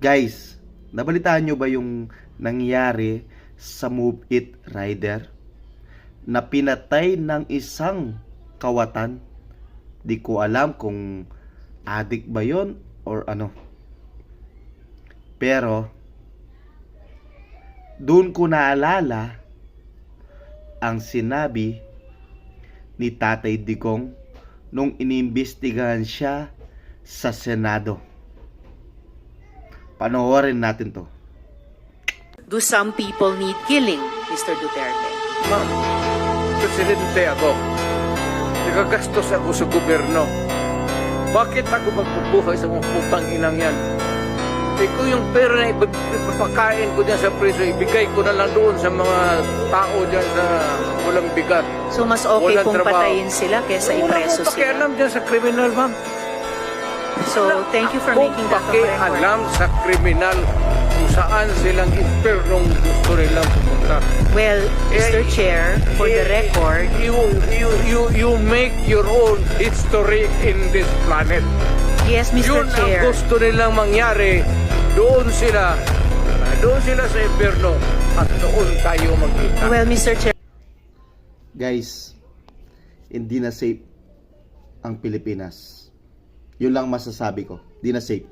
Guys, nabalitaan nyo ba yung nangyari sa Move It rider na pinatay ng isang kawatan? Di ko alam kung addict ba yon or ano. Pero doon ko naalala ang sinabi ni Tatay Digong nung inimbestigahan siya sa Senado. Panoorin natin to. Do some people need killing, Mr. Duterte? Ma'am, presidente ako. Nagagastos ako sa gobyerno. Bakit ako magbubuhay sa mga putang inang yan? Eh kung yung pera na ipapakain ko dyan sa preso, ibigay ko na lang doon sa mga tao dyan sa walang bigat. So mas okay Walang kung trabaho. patayin sila kesa ipreso Wala akong sila. pakialam dyan sa kriminal, ma'am. So thank you for making that of record. alam sa kriminal kung saan silang impernong gusto nilang pumunta. Well, Mr. Chair, for the record, You make your own history in this planet. yes, Mr. Yun ang Chair. gusto nilang mangyari. Doon sila sa impyerno at doon tayo magkita. Well, Mr. Chair, Guys, hindi na safe ang Pilipinas. Yun lang masasabi ko. Hindi na safe.